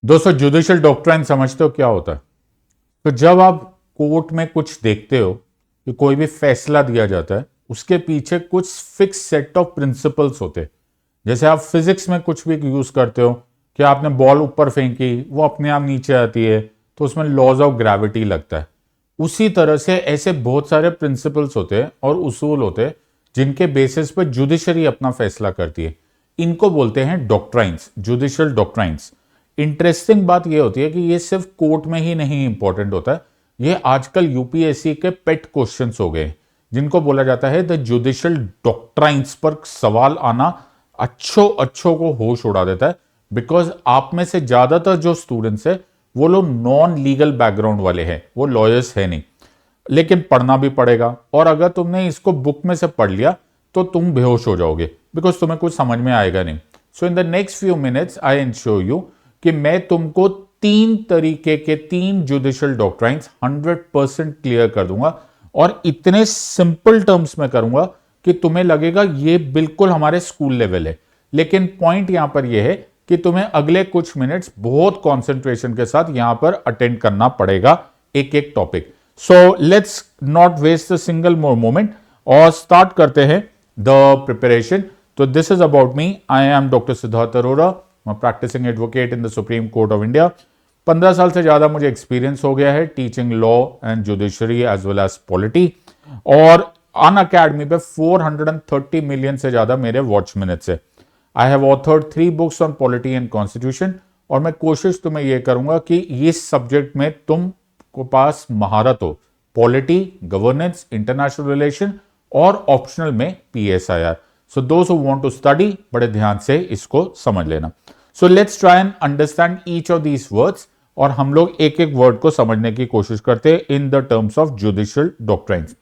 दोस्तों, judicial doctrine समझते हो क्या होता है? तो जब आप कोर्ट में कुछ देखते हो कि कोई भी फैसला दिया जाता है, उसके पीछे कुछ फिक्स सेट ऑफ प्रिंसिपल्स होते हैं। जैसे आप फिजिक्स में कुछ भी यूज करते हो कि आपने बॉल ऊपर फेंकी, वो अपने आप नीचे आती है, तो उसमें लॉज ऑफ ग्रेविटी लगता है। उसी तरह से ऐसे बहुत सारे प्रिंसिपल्स होते हैं और उसूल होते हैं जिनके बेसिस पर जुडिशरी अपना फैसला करती है। इनको बोलते हैं डॉक्ट्राइंस, जुडिशियल डॉक्ट्राइंस। इंटरेस्टिंग बात यह होती है कि ये सिर्फ कोर्ट में ही नहीं इंपॉर्टेंट होता है, ये आजकल यूपीएससी के पेट क्वेश्चंस हो गए जिनको बोला जाता है द जुडिशियल डॉक्ट्राइंस पर सवाल आना अच्छों को होश उड़ा देता है। बिकॉज आप में से ज्यादातर जो स्टूडेंट्स है वो लोग नॉन लीगल बैकग्राउंड वाले हैं, वो लॉयर्स है नहीं, लेकिन पढ़ना भी पड़ेगा। और अगर तुमने इसको बुक में से पढ़ लिया तो तुम बेहोश हो जाओगे, बिकॉज तुम्हें कुछ समझ में आएगा नहीं। So in the next few minutes I ensure you कि मैं तुमको 3 जुडिशियल डॉक्ट्राइंस 100% क्लियर कर दूंगा, और इतने सिंपल टर्म्स में करूंगा कि तुम्हें लगेगा ये बिल्कुल हमारे स्कूल लेवल है। लेकिन पॉइंट यहां पर यह है कि तुम्हें अगले कुछ मिनट्स बहुत कॉन्सेंट्रेशन के साथ यहां पर अटेंड करना पड़ेगा एक एक topic. So let's not waste a single more moment और स्टार्ट करते हैं द प्रिपरेशन। तो this is about me. I am doctor Siddharth Arora, practising advocate in the Supreme Court of India. 15 साल से ज्यादा मुझे एक्सपीरियंस हो गया है teaching law and judiciary as well as polity, और अन अकेडमी पे 430 मिलियन से ज्यादा मेरे वॉच मिनट्स है। I have authored 3 books on polity and constitution, और मैं कोशिश तुम्हें यह करूंगा कि इस सब्जेक्ट में तुम को पास महारत हो, पॉलिटी, गवर्नेंस, इंटरनेशनल रिलेशन और ऑप्शनल में PSIR। So those who want to study, बड़े ध्यान से इसको समझ लेना। So let's try and understand each of these words, और हम लोग एक एक वर्ड को समझने की कोशिश करते हैं in the terms of judicial doctrines.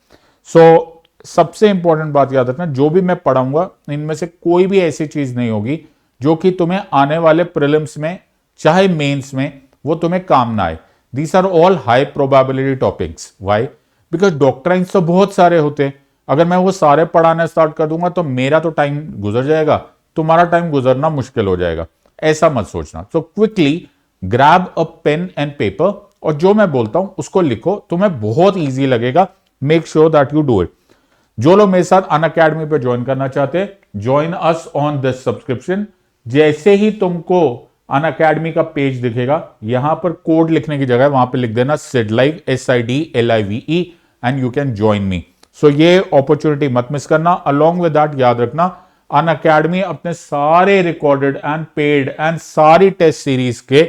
So सबसे इंपॉर्टेंट बात याद रखना, जो भी मैं पढ़ाऊंगा इनमें से कोई भी ऐसी चीज नहीं होगी जो कि तुम्हें आने वाले प्रीलिम्स में चाहे मेंस में वो तुम्हें काम ना आए। These are all high probability topics. Why? Because doctrines तो बहुत सारे होते हैं। अगर मैं वो सारे पढ़ाना स्टार्ट कर दूंगा तो मेरा तो टाइम गुजर जाएगा, तुम्हारा टाइम गुजरना मुश्किल हो जाएगा। ऐसा मत सोचना। So quickly grab a pen and paper, और जो मैं बोलता हूं उसको लिखो, तुम्हें बहुत ईजी लगेगा। Make sure that you do it. जो लोग मेरे साथ अनअकैडमी पे ज्वाइन करना चाहते हैं, join us on this subscription. जैसे ही तुमको अनअकैडमी का पेज दिखेगा, यहां पर कोड लिखने की जगह वहां पे लिख देना SIDLIVE, SIDLIVE, and you can join me. So ये अपॉर्चुनिटी मत मिस करना। अलॉन्ग विद दैट याद रखना, अनअकैडमी अपने सारे रिकॉर्डेड एंड पेड एंड सारी टेस्ट सीरीज के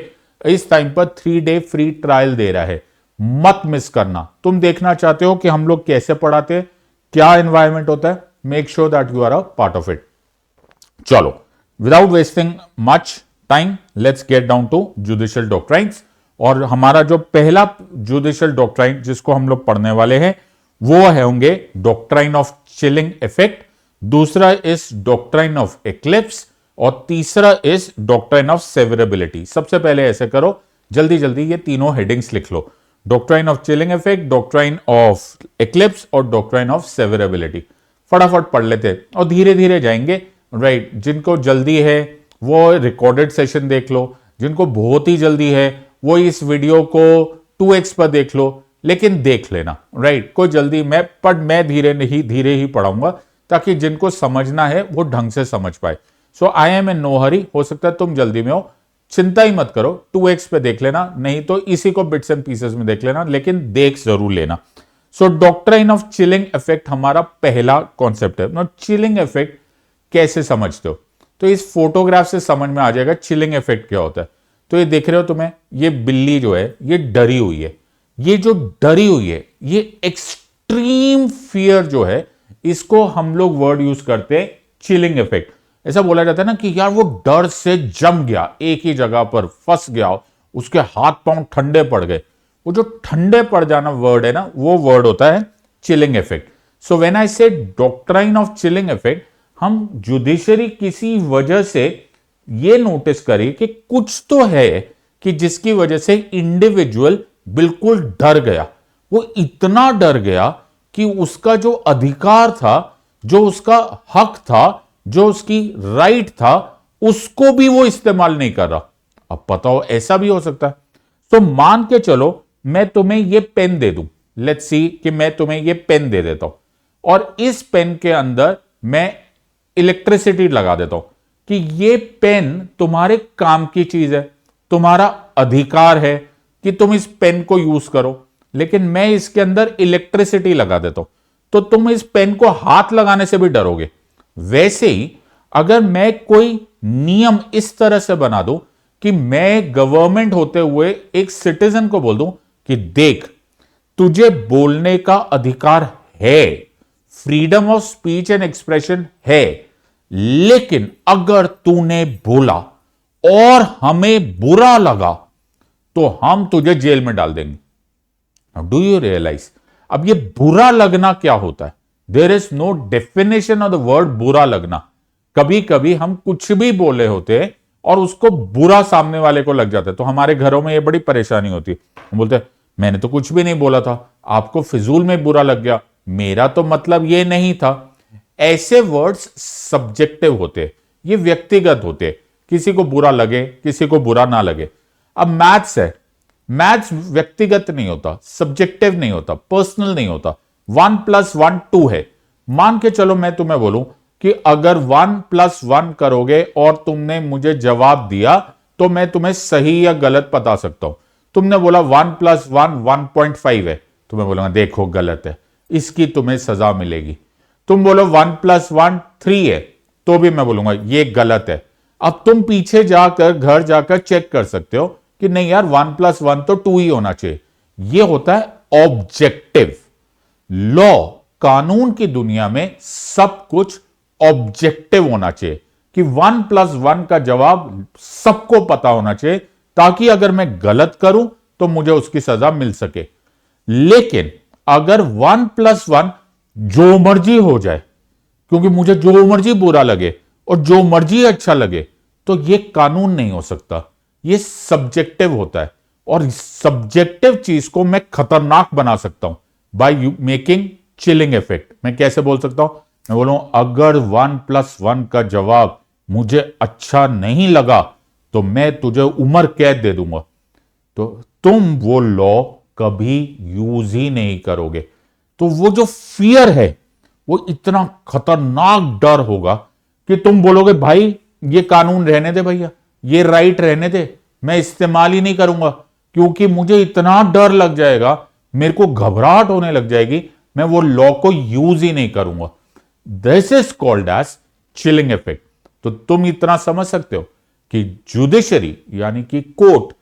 इस टाइम पर 3 डे फ्री ट्रायल दे रहा है। मत मिस करना। तुम देखना चाहते हो कि हम लोग कैसे पढ़ाते हैं, क्या एनवायरमेंट होता है, make sure that you are a part of it. चलो, without wasting much time, let's get down to judicial doctrines. और हमारा जो पहला जुडिशियल डॉक्ट्राइन जिसको हम लोग पढ़ने वाले हैं वो है होंगे डॉक्ट्राइन ऑफ चिलिंग इफेक्ट, दूसरा इज डॉक्ट्राइन ऑफ एक्लिप्स, और तीसरा इज डॉक्ट्राइन ऑफ सेवरेबिलिटी। सबसे पहले ऐसे करो, जल्दी जल्दी ये तीनों हेडिंग्स लिख लो, doctrine of chilling effect, doctrine of eclipse और डॉक्ट्राइन ऑफ सेवरेबिलिटी। फटाफट पढ़ लेते और धीरे धीरे जाएंगे। राइट, जिनको जल्दी है वो रिकॉर्डेड सेशन देख लो, जिनको बहुत ही जल्दी है वो इस वीडियो को 2x पर देख लो, लेकिन देख लेना। राइट, कोई जल्दी मैं धीरे ही पढ़ाऊंगा ताकि जिनको समझना है वो ढंग से समझ पाए। So I am in no hurry. हो सकता है तुम जल्दी में हो, चिंता ही मत करो, 2x पे देख लेना, नहीं तो इसी को बिट्स एंड पीसेस में देख लेना, लेकिन देख जरूर लेना। सो डॉक्ट्राइन ऑफ चिलिंग इफेक्ट हमारा पहला कॉन्सेप्ट है। चिलिंग इफेक्ट कैसे समझते हो? तो इस फोटोग्राफ से समझ में आ जाएगा चिलिंग इफेक्ट क्या होता है। तो ये देख रहे हो तुम्हें, ये बिल्ली जो है ये डरी हुई है। ये जो डरी हुई है, ये एक्सट्रीम फियर जो है, इसको हम लोग वर्ड यूज करते हैं चिलिंग इफेक्ट। ऐसा बोला जाता है ना कि यार वो डर से जम गया, एक ही जगह पर फंस गया, उसके हाथ पांव ठंडे पड़ गए। वो जो ठंडे पड़ जाना वर्ड है ना, वो वर्ड होता है chilling effect. So when I से डॉक्ट्राइन ऑफ चिलिंग इफेक्ट, हम जुडिशरी किसी वजह से ये नोटिस करें कि कुछ तो है कि जिसकी वजह से इंडिविजुअल बिल्कुल डर गया। वो इतना डर गया कि उसका जो अधिकार था, जो उसका हक था, जो उसकी राइट था, उसको भी वो इस्तेमाल नहीं कर रहा। अब पता हो ऐसा भी हो सकता है। तो मान के चलो मैं तुम्हें ये पेन दे दूं, लेट्स सी कि मैं तुम्हें ये पेन दे देता हूं और इस पेन के अंदर मैं इलेक्ट्रिसिटी लगा देता हूं कि ये पेन तुम्हारे काम की चीज है, तुम्हारा अधिकार है कि तुम इस पेन को यूज करो, लेकिन मैं इसके अंदर इलेक्ट्रिसिटी लगा देता हूं तो तुम इस पेन को हाथ लगाने से भी डरोगे। वैसे ही अगर मैं कोई नियम इस तरह से बना दूं कि मैं गवर्नमेंट होते हुए एक सिटीजन को बोल दूं कि देख तुझे बोलने का अधिकार है, freedom of speech and expression है, लेकिन अगर तूने बोला और हमें बुरा लगा तो हम तुझे जेल में डाल देंगे। डू यू रियलाइज अब ये बुरा लगना क्या होता है? There is no definition of the word बुरा लगना। कभी कभी हम कुछ भी बोले होते हैं और उसको बुरा सामने वाले को लग जाता है, तो हमारे घरों में ये बड़ी परेशानी होती है। हम बोलते हैं मैंने तो कुछ भी नहीं बोला था, आपको फिजूल में बुरा लग गया, मेरा तो मतलब ये नहीं था। ऐसे वर्ड्स सब्जेक्टिव होते हैं, ये व्यक्तिगत होते हैं, किसी को बुरा लगे किसी को बुरा ना लगे। अब मैथ्स है, मैथ्स व्यक्तिगत नहीं होता, सब्जेक्टिव नहीं होता, पर्सनल नहीं होता। 1 + 1 2 है। मान के चलो मैं तुम्हें बोलूं कि अगर 1 + 1 करोगे और तुमने मुझे जवाब दिया तो मैं तुम्हें सही या गलत बता सकता हूं। तुमने बोला 1 + 1 1.5 है, तो मैं बोलूंगा देखो गलत है, इसकी तुम्हें सजा मिलेगी। तुम बोलो 1 + 1 3 है, तो भी मैं बोलूंगा ये गलत है। अब तुम पीछे जाकर घर जाकर चेक कर सकते हो कि नहीं यार 1 + 1 तो 2 ही होना चाहिए। ये होता है ऑब्जेक्टिव लॉ। कानून की दुनिया में सब कुछ ऑब्जेक्टिव होना चाहिए कि 1 + 1 का जवाब सबको पता होना चाहिए, ताकि अगर मैं गलत करूं तो मुझे उसकी सजा मिल सके। लेकिन अगर 1 + 1 जो मर्जी हो जाए, क्योंकि मुझे जो मर्जी बुरा लगे और जो मर्जी अच्छा लगे, तो यह कानून नहीं हो सकता, यह सब्जेक्टिव होता है। और सब्जेक्टिव चीज को मैं खतरनाक बना सकता हूं बाय मेकिंग चिलिंग इफेक्ट। मैं कैसे बोल सकता हूं? मैं बोलूं अगर 1 + 1 का जवाब मुझे अच्छा नहीं लगा तो मैं तुझे उम्र कैद दे दूंगा, तो तुम वो लॉ कभी यूज ही नहीं करोगे। तो वो जो फियर है वो इतना खतरनाक डर होगा कि तुम बोलोगे भाई ये कानून रहने दे भैया, ये राइट रहने दे, मैं इस्तेमाल ही नहीं करूंगा, क्योंकि मुझे इतना डर लग जाएगा, मेरे को घबराहट होने लग जाएगी, मैं वो लॉ को यूज ही नहीं करूंगा। This is called as chilling effect. तो तुम इतना समझ सकते हो कि जुडिशरी यानी कि कोर्ट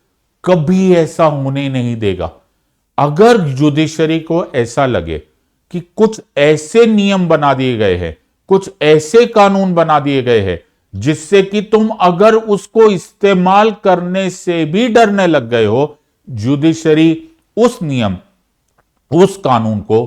कभी ऐसा होने नहीं देगा। अगर जुडिशरी को ऐसा लगे कि कुछ ऐसे नियम बना दिए गए हैं, कुछ ऐसे कानून बना दिए गए हैं जिससे कि तुम अगर उसको इस्तेमाल करने से भी डरने लग गए हो, जुडिशरी उस नियम उस कानून को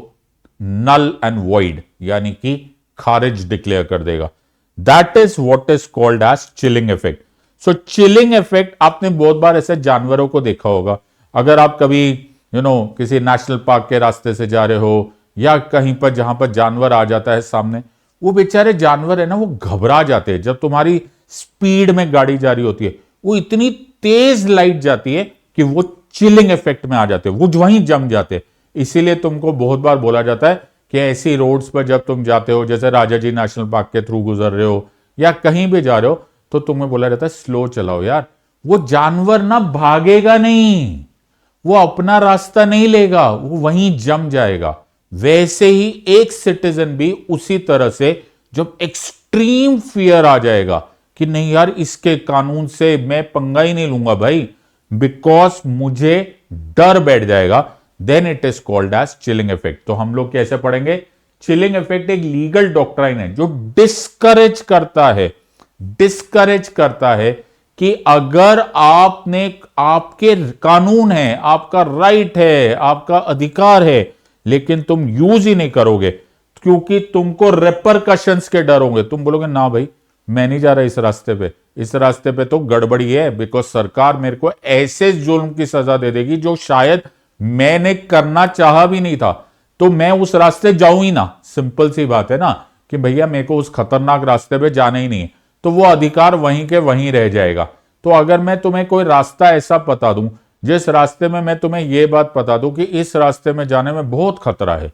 नल एंड वॉइड यानी कि खारिज डिक्लेयर कर देगा। That is what is called as chilling effect. So chilling effect आपने बहुत बार ऐसे जानवरों को देखा होगा। अगर आप कभी किसी नेशनल पार्क के रास्ते से जा रहे हो या कहीं पर जहां पर जानवर आ जाता है सामने, वो बेचारे जानवर है ना, वो घबरा जाते हैं जब तुम्हारी स्पीड में गाड़ी जा रही होती है। वो इतनी तेज लाइट जाती है कि वो चिलिंग इफेक्ट में आ जाते हैं, वो वहीं जम जाते हैं। इसीलिए तुमको बहुत बार बोला जाता है कि ऐसी रोड्स पर जब तुम जाते हो, जैसे राजा जी नेशनल पार्क के थ्रू गुजर रहे हो या कहीं भी जा रहे हो, तो तुम्हें बोला जाता है स्लो चलाओ यार। वो जानवर ना भागेगा नहीं, वो अपना रास्ता नहीं लेगा, वो वहीं जम जाएगा। वैसे ही एक सिटीजन भी उसी तरह से जब एक्सट्रीम फियर आ जाएगा कि नहीं यार इसके कानून से मैं पंगा ही नहीं लूंगा भाई, बिकॉज मुझे डर बैठ जाएगा, then it is called as chilling effect. तो हम लोग कैसे पढ़ेंगे? चिलिंग इफेक्ट एक लीगल डॉक्ट्राइन है जो डिस्करेज करता है कि अगर आपने आपके कानून है, आपका राइट है, आपका अधिकार है, लेकिन तुम यूज ही नहीं करोगे क्योंकि तुमको रेपरकशंस के डर होंगे। तुम बोलोगे ना भाई मैं नहीं जा रहा इस रास्ते पे तो गड़बड़ी है, बिकॉज सरकार मेरे को ऐसे जुल्म की सजा दे देगी जो शायद मैंने करना चाहा भी नहीं था, तो मैं उस रास्ते जाऊं ही ना। सिंपल सी बात है ना कि भैया मेरे को उस खतरनाक रास्ते पे जाना ही नहीं है, तो वो अधिकार वहीं के वहीं रह जाएगा। तो अगर मैं तुम्हें कोई रास्ता ऐसा बता दूं जिस रास्ते में मैं तुम्हें यह बात बता दूं कि इस रास्ते में जाने में बहुत खतरा है,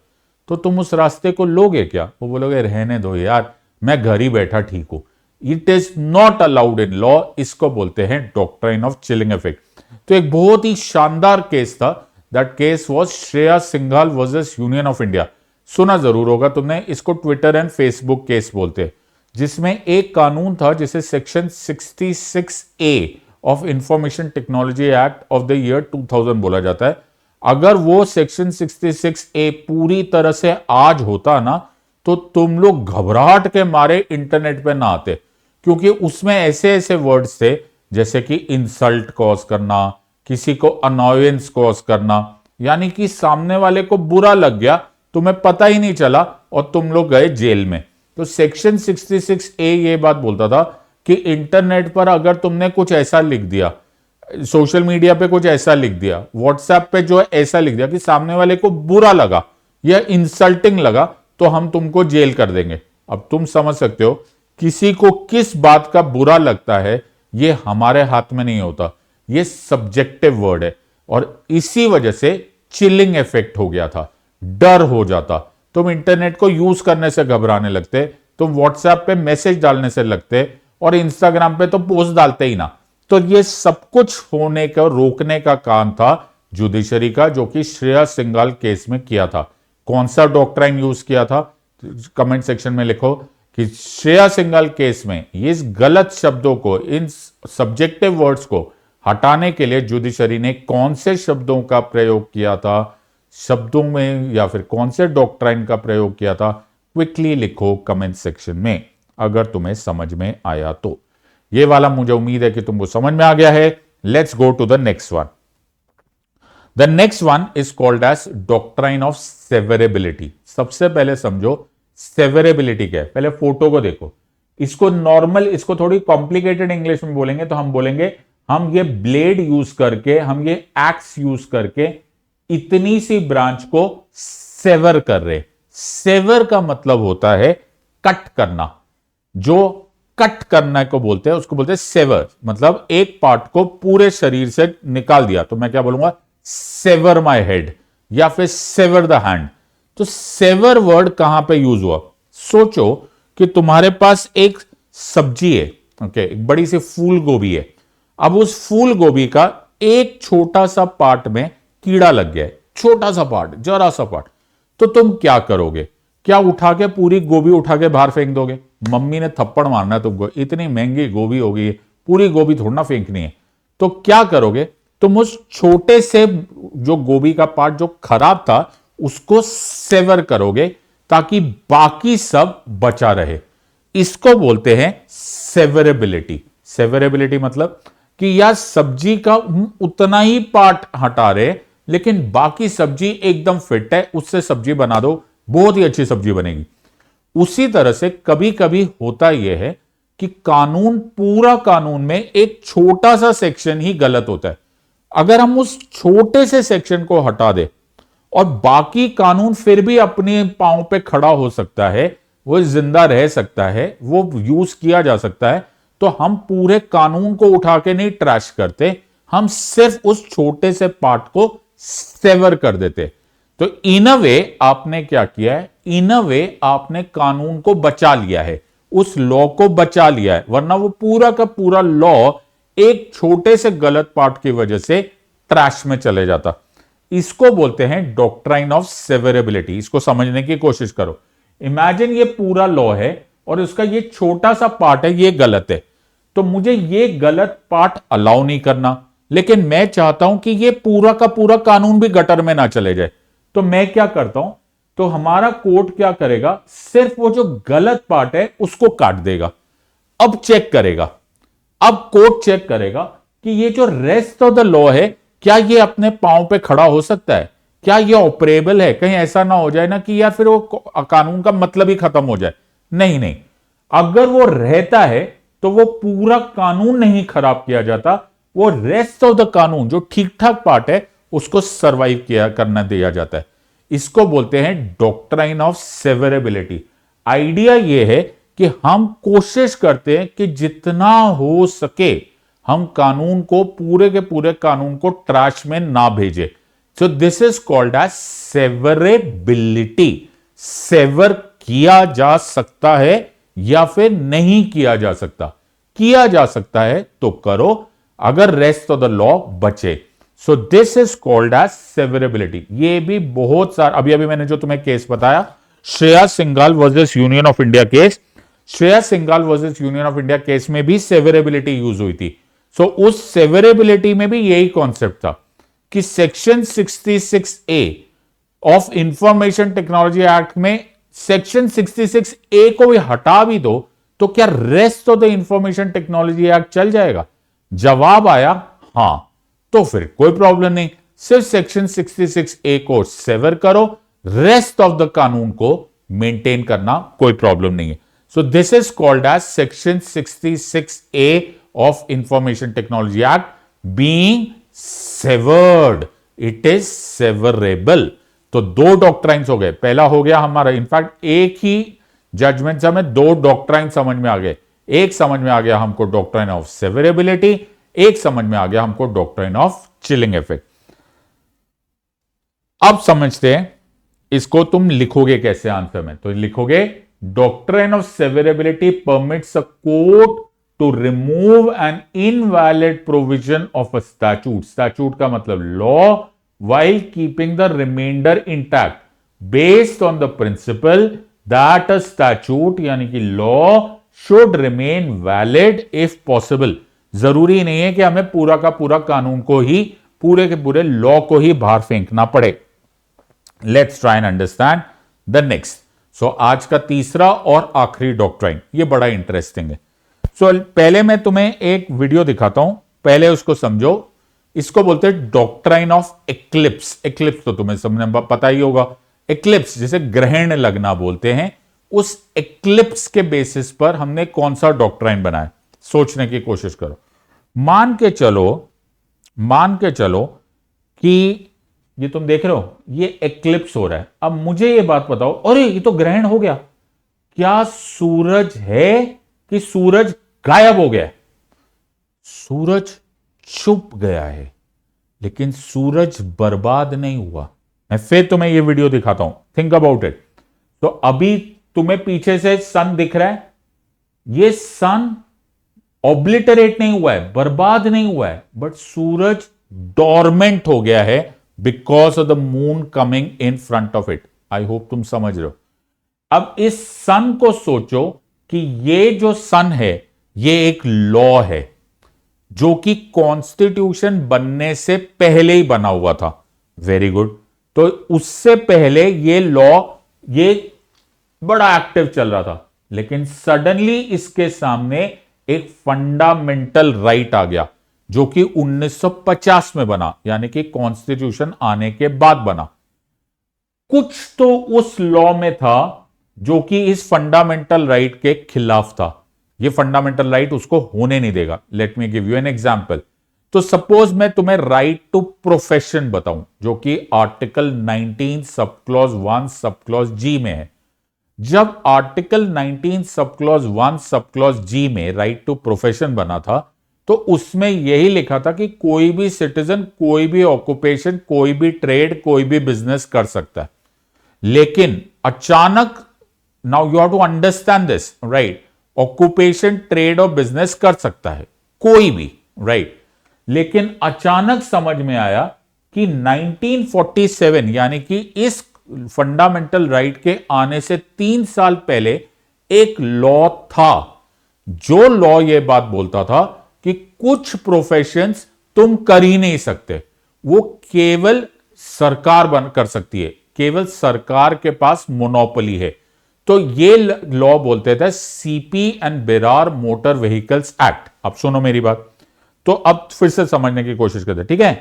तो तुम उस रास्ते को लोगे क्या? वो बोलोगे रहने दो यार, मैं घर ही बैठा ठीक हूं। It is not allowed in law. इसको बोलते हैं डॉक्ट्राइन ऑफ चिलिंग इफेक्ट। तो एक बहुत ही शानदार केस था। That case was Shreya Singhal versus union of India. सुना जरूर होगा तुमने। इसको ट्विटर एंड फेसबुक केस बोलते हैं, जिसमें एक कानून था जिसे section 66A of information technology act of the year 2000 बोला जाता है। अगर वो सेक्शन 66A पूरी तरह से आज होता ना, तो तुम लोग घबराहट के मारे इंटरनेट पे ना आते, क्योंकि उसमें ऐसे ऐसे वर्ड्स थे जैसे कि इंसल्ट कॉज करना, किसी को अनॉयंस कॉज करना, यानी कि सामने वाले को बुरा लग गया, तुम्हें पता ही नहीं चला और तुम लोग गए जेल में। तो सेक्शन 66A ये बात बोलता था कि इंटरनेट पर अगर तुमने कुछ ऐसा लिख दिया, सोशल मीडिया पे कुछ ऐसा लिख दिया, व्हाट्सएप पे जो ऐसा लिख दिया कि सामने वाले को बुरा लगा या इंसल्टिंग लगा, तो हम तुमको जेल कर देंगे। अब तुम समझ सकते हो किसी को किस बात का बुरा लगता है, ये हमारे हाथ में नहीं होता, ये सब्जेक्टिव वर्ड है। और इसी वजह से चिलिंग इफेक्ट हो गया था, डर हो जाता। तुम इंटरनेट को यूज करने से घबराने लगते, तुम व्हाट्सएप पे मैसेज डालने से लगते, और इंस्टाग्राम पे तो पोस्ट डालते ही ना। तो ये सब कुछ होने को रोकने का काम था जुडिशरी का, जो कि श्रेया सिंघाल केस में किया था। कौन सा डॉक्ट्राइन यूज किया था? कमेंट सेक्शन में लिखो कि श्रेया सिंघाल केस में इस गलत शब्दों को, इन सब्जेक्टिव वर्ड्स को हटाने के लिए जुडिशरी ने कौन से शब्दों का प्रयोग किया था, शब्दों में, या फिर कौन से डॉक्ट्राइन का प्रयोग किया था। क्विकली लिखो कमेंट सेक्शन में अगर तुम्हें समझ में आया तो। ये वाला मुझे उम्मीद है कि तुमको समझ में आ गया है। Let's go to the next one. The next one is called as doctrine of severability. सबसे पहले समझो सेवरेबिलिटी क्या है। पहले फोटो को देखो। इसको नॉर्मल, इसको थोड़ी कॉम्प्लिकेटेड इंग्लिश में बोलेंगे तो हम बोलेंगे हम ये ब्लेड यूज करके, हम ये एक्स यूज करके इतनी सी ब्रांच को सेवर कर रहे। सेवर का मतलब होता है कट करना। जो कट करना को बोलते हैं उसको बोलते हैं सेवर, मतलब एक पार्ट को पूरे शरीर से निकाल दिया। तो मैं क्या बोलूंगा? सेवर माय हेड, या फिर सेवर द हैंड। तो सेवर वर्ड कहां पे यूज हुआ? सोचो कि तुम्हारे पास एक सब्जी है, ओके, एक बड़ी सी फूल गोभी है। अब उस फूल गोभी का एक छोटा सा पार्ट में कीड़ा लग गया है, छोटा सा पार्ट, जरा सा पार्ट। तो तुम क्या करोगे? क्या उठा के पूरी गोभी उठा के बाहर फेंक दोगे? मम्मी ने थप्पड़ मारना है तुमको, इतनी महंगी गोभी होगी, पूरी गोभी थोड़ा ना फेंकनी है। तो क्या करोगे? तुम उस छोटे से जो गोभी का पार्ट जो खराब था उसको सेवर करोगे ताकि बाकी सब बचा रहे। इसको बोलते हैं सेवरेबिलिटी। सेवरेबिलिटी मतलब कि यार सब्जी का उतना ही पार्ट हटा रहे, लेकिन बाकी सब्जी एकदम फिट है, उससे सब्जी बना दो, बहुत ही अच्छी सब्जी बनेगी। उसी तरह से कभी कभी होता यह है कि कानून, पूरा कानून में एक छोटा सा सेक्शन ही गलत होता है। अगर हम उस छोटे से सेक्शन को हटा दे और बाकी कानून फिर भी अपने पांव पे खड़ा हो सकता है, वो जिंदा रह सकता है, वो यूज किया जा सकता है, तो हम पूरे कानून को उठा के नहीं ट्रैश करते, हम सिर्फ उस छोटे से पार्ट को सेवर कर देते। तो इन अ वे आपने क्या किया है? इन अ वे आपने कानून को बचा लिया है, उस लॉ को बचा लिया है, वरना वो पूरा का पूरा लॉ एक छोटे से गलत पार्ट की वजह से ट्रैश में चले जाता। इसको बोलते हैं डॉक्ट्राइन ऑफ सेवरेबिलिटी। इसको समझने की कोशिश करो। इमेजिन ये पूरा लॉ है और इसका ये छोटा सा पार्ट है, ये गलत है, तो मुझे ये गलत पार्ट अलाउ नहीं करना, लेकिन मैं चाहता हूं कि ये पूरा का पूरा कानून भी गटर में ना चले जाए। तो मैं क्या करता हूं? तो हमारा कोर्ट क्या करेगा? सिर्फ वो जो गलत पार्ट है उसको काट देगा। अब चेक करेगा, अब कोर्ट चेक करेगा कि ये जो रेस्ट ऑफ द लॉ है, क्या ये अपने पांव पे खड़ा हो सकता है, क्या ये ऑपरेबल है। कहीं ऐसा ना हो जाए ना कि यार फिर वो कानून का मतलब ही खत्म हो जाए। नहीं नहीं, अगर वो रहता है तो वो पूरा कानून नहीं खराब किया जाता, वो रेस्ट ऑफ द कानून जो ठीक ठाक पार्ट है उसको सर्वाइव किया करना दिया जाता है। इसको बोलते हैं डॉक्ट्राइन ऑफ सेवरेबिलिटी। आइडिया यह है कि हम कोशिश करते हैं कि जितना हो सके हम कानून को पूरे के पूरे कानून को ट्रैश में ना भेजे। So this is called as severability. Sever किया जा सकता है या फिर नहीं किया जा सकता। किया जा सकता है तो करो, अगर रेस्ट ऑफ द लॉ बचे। So this is called as severability. ये भी बहुत सारा, अभी अभी मैंने जो तुम्हें केस बताया, Shreya Singhal versus union of India case, Shreya Singhal versus union of India case में भी सेवरेबिलिटी यूज हुई थी। सो उस सेवरेबिलिटी में भी यही कॉन्सेप्ट था कि section 66A of information technology act में सेक्शन 66A को भी हटा भी दो तो क्या rest of the information technology act चल जाएगा? जवाब आया हां, तो फिर कोई प्रॉब्लम नहीं, सिर्फ सेक्शन 66A को सेवर करो, रेस्ट ऑफ द कानून को मेंटेन करना कोई प्रॉब्लम नहीं है। So this is called as section 66A of information technology act being severed, it is severable. तो दो डॉक्ट्राइन्स हो गए, पहला हो गया हमारा, इनफैक्ट एक ही जजमेंट से हमें दो डॉक्ट्राइन समझ में आ गए। एक समझ में आ गया हमको डॉक्ट्राइन ऑफ सेवरेबिलिटी, एक समझ में आ गया हमको डॉक्ट्राइन ऑफ चिलिंग इफेक्ट। अब समझते हैं इसको तुम लिखोगे कैसे आंसर में। तो लिखोगे doctrine of severability permits a court to remove an invalid provision of a statute. Statute का मतलब law, while keeping the remainder intact based on the principle that a statute यानी कि law should remain valid if possible। जरूरी नहीं है कि हमें पूरा का पूरा कानून को ही, पूरे के पूरे लॉ को ही बाहर फेंकना पड़े। Let's try and understand the next. So आज का तीसरा और आखिरी डॉक्ट्राइन, ये बड़ा इंटरेस्टिंग है। सो पहले मैं तुम्हें एक वीडियो दिखाता हूं, पहले उसको समझो। इसको बोलते हैं डॉक्ट्राइन ऑफ एक्लिप्स। एक्लिप्स तो तुम्हें सबने पता ही होगा, एक्लिप्स जिसे ग्रहण लगना बोलते हैं। उस एक्लिप्स के बेसिस पर हमने कौन सा डॉक्ट्राइन बनाया, सोचने की कोशिश करो। मान के चलो कि ये तुम देख रहे हो, ये एक्लिप्स हो रहा है। अब मुझे ये बात बताओ, अरे ये तो ग्रहण हो गया, क्या सूरज है कि सूरज गायब हो गया? सूरज छुप गया है, लेकिन सूरज बर्बाद नहीं हुआ। मैं फिर तुम्हें यह वीडियो दिखाता हूं, थिंक अबाउट इट। तो अभी तुम्हें पीछे से सन दिख रहा है, ये सन ऑब्लिटरेट नहीं हुआ है, बर्बाद नहीं हुआ है, बट सूरज डॉर्मेंट हो गया है because of the moon coming in front of it. I hope तुम समझ रहे हो। अब इस सन को सोचो कि ये जो सन है ये एक लॉ है जो कि कॉन्स्टिट्यूशन बनने से पहले ही बना हुआ था। Very good. तो उससे पहले ये लॉ ये बड़ा एक्टिव चल रहा था, लेकिन सडनली इसके सामने एक फंडामेंटल राइट आ गया जो कि 1950 में बना, यानी कि कॉन्स्टिट्यूशन आने के बाद बना। कुछ तो उस लॉ में था जो कि इस फंडामेंटल राइट के खिलाफ था। ये फंडामेंटल राइट उसको होने नहीं देगा। Let me give you an example. तो सपोज मैं तुम्हें राइट टू प्रोफेशन बताऊं, जो कि article 19 sub clause 1 sub clause जी में है। जब article 19 sub clause 1 sub clause जी में राइट टू प्रोफेशन बना था, तो उसमें यही लिखा था कि कोई भी सिटीजन, कोई भी ऑक्यूपेशन, कोई भी ट्रेड, कोई भी बिजनेस कर सकता है। लेकिन अचानक, now you have to understand this, right, occupation, trade और बिजनेस कर सकता है कोई भी, राइट। लेकिन अचानक समझ में आया कि 1947 यानी कि इस फंडामेंटल राइट के आने से 3 साल पहले एक लॉ था, जो लॉ यह बात बोलता था कि कुछ प्रोफेशंस तुम कर ही नहीं सकते, वो केवल सरकार बन कर सकती है, केवल सरकार के पास मोनोपोली है। तो ये लॉ बोलते थे CP and Berar motor vehicles act. अब सुनो मेरी बात, तो अब फिर से समझने की कोशिश करते, ठीक है।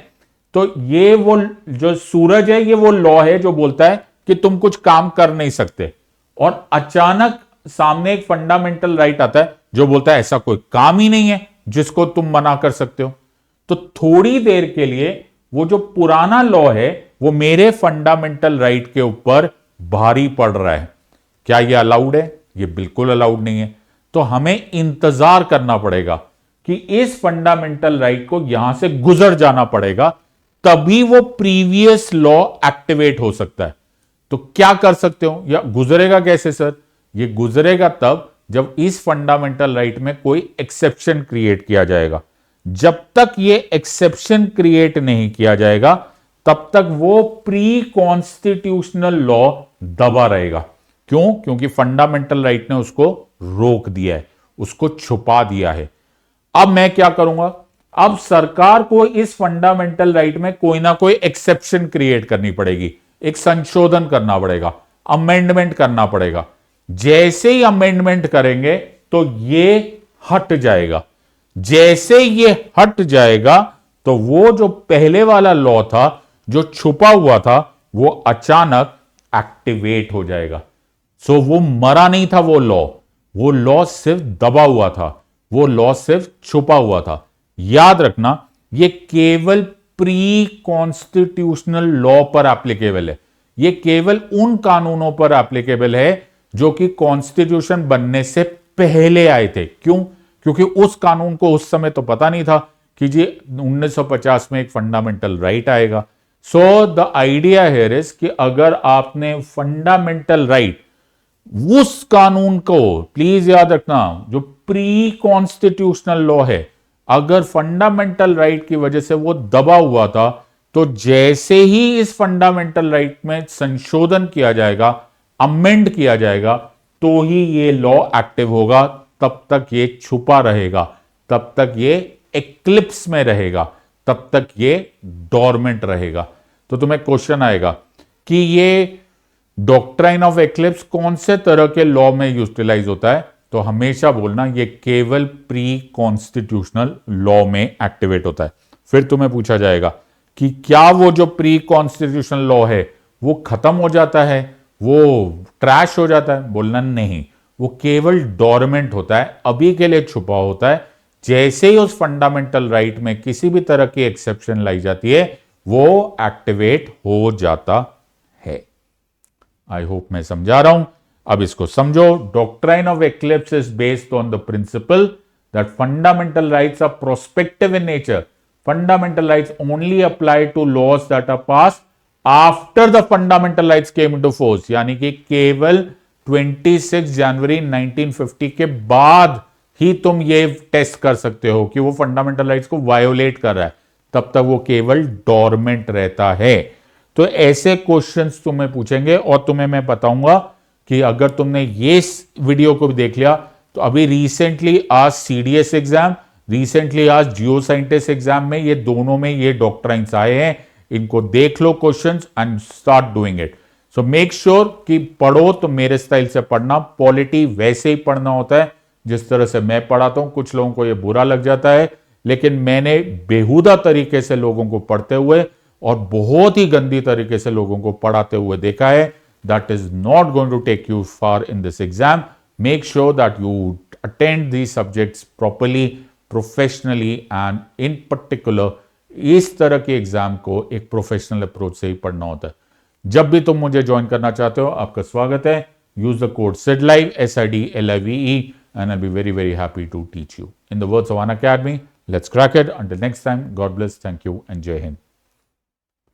तो ये वो जो सूरज है, ये वो लॉ है जो बोलता है कि तुम कुछ काम कर नहीं सकते, और अचानक सामने एक फंडामेंटल राइट आता है जो बोलता है ऐसा कोई काम ही नहीं है जिसको तुम मना कर सकते हो। तो थोड़ी देर के लिए वो जो पुराना लॉ है वो मेरे फंडामेंटल राइट के ऊपर भारी पड़ रहा है। क्या ये अलाउड है? ये बिल्कुल अलाउड नहीं है। तो हमें इंतजार करना पड़ेगा कि इस फंडामेंटल राइट को यहां से गुजर जाना पड़ेगा, तभी वो प्रीवियस लॉ एक्टिवेट हो सकता है। तो क्या कर सकते हो, या गुजरेगा कैसे सर? ये गुजरेगा तब जब इस फंडामेंटल राइट में कोई एक्सेप्शन क्रिएट किया जाएगा। जब तक ये एक्सेप्शन क्रिएट नहीं किया जाएगा तब तक वो प्री कॉन्स्टिट्यूशनल लॉ दबा रहेगा। क्यों? क्योंकि फंडामेंटल राइट ने उसको रोक दिया है, उसको छुपा दिया है। अब मैं क्या करूंगा? अब सरकार को इस फंडामेंटल राइट में कोई ना कोई एक्सेप्शन क्रिएट करनी पड़ेगी, एक संशोधन करना पड़ेगा, अमेंडमेंट करना पड़ेगा। जैसे ही अमेंडमेंट करेंगे तो ये हट जाएगा। जैसे ये हट जाएगा तो वो जो पहले वाला लॉ था, जो छुपा हुआ था, वो अचानक एक्टिवेट हो जाएगा। सो वो मरा नहीं था वो लॉ सिर्फ दबा हुआ था, वो लॉ सिर्फ छुपा हुआ था। याद रखना, ये केवल प्री कॉन्स्टिट्यूशनल लॉ पर एप्लीकेबल है। ये केवल उन कानूनों पर एप्लीकेबल है जो कि कॉन्स्टिट्यूशन बनने से पहले आए थे। क्यों? क्योंकि उस कानून को उस समय तो पता नहीं था कि जी 1950 में एक फंडामेंटल राइट आएगा। So the idea here is कि अगर आपने फंडामेंटल राइट, उस कानून को प्लीज याद रखना, जो प्री कॉन्स्टिट्यूशनल लॉ है, अगर फंडामेंटल राइट की वजह से वो दबा हुआ था, तो जैसे ही इस फंडामेंटल राइट में संशोधन किया जाएगा, अमेंड किया जाएगा, तो ही ये लॉ एक्टिव होगा। तब तक ये छुपा रहेगा, तब तक ये एक्लिप्स में रहेगा, तब तक ये डोरमेंट रहेगा। तो तुम्हें क्वेश्चन आएगा कि ये डॉक्ट्राइन ऑफ एक्लिप्स कौन से तरह के लॉ में यूटिलाइज होता है? तो हमेशा बोलना ये केवल प्री कॉन्स्टिट्यूशनल लॉ में एक्टिवेट होता है। फिर तुम्हें पूछा जाएगा कि क्या वो जो प्री कॉन्स्टिट्यूशनल लॉ है वो खत्म हो जाता है, वो ट्रैश हो जाता है? बोलना नहीं, वो केवल डोरमेंट होता है, अभी के लिए छुपा होता है। जैसे ही उस फंडामेंटल राइट में किसी भी तरह की एक्सेप्शन लाई जाती है, वो एक्टिवेट हो जाता है। आई होप मैं समझा रहा हूं। अब इसको समझो। Doctrine of eclipse is based on the principle that fundamental rights are prospective in nature. Fundamental rights only apply to laws that are pass after the fundamental rights came into force. यानी कि केवल 26 जनवरी 1950 के बाद ही तुम ये test कर सकते हो कि वो फंडामेंटल राइट्स को वायोलेट कर रहा है, तब तक वो केवल डोरमेंट रहता है। तो ऐसे क्वेश्चंस तुम्हें पूछेंगे और तुम्हें मैं बताऊंगा कि अगर तुमने ये वीडियो को भी देख लिया तो अभी रिसेंटली आज सीडीएस एग्जाम, रिसेंटली आज जियो साइंटिस्ट एग्जाम में ये दोनों में ये डॉक्ट्राइन्स आए हैं। इनको देख लो questions and start doing it. So make sure कि पढ़ो तो मेरे स्टाइल से पढ़ना। पॉलिटी वैसे ही पढ़ना होता है जिस तरह से मैं पढ़ाता हूं। कुछ लोगों को यह बुरा लग जाता है, लेकिन मैंने बेहुदा तरीके से लोगों को पढ़ते हुए और बहुत ही गंदी तरीके से लोगों को पढ़ाते हुए देखा है। That is not going to take you far in this exam. Make sure that you attend these subjects properly, professionally and in particular इस तरह के एग्जाम को एक प्रोफेशनल अप्रोच से ही पढ़ना होता है। जब भी तुम मुझे ज्वाइन करना चाहते हो, आपका स्वागत है। Use the code SIDLIVE SIDLIVE and I'll be very, very happy to teach you. In the words of Unacademy, let's crack it. Until next time, God bless, thank you, and Jai Hind.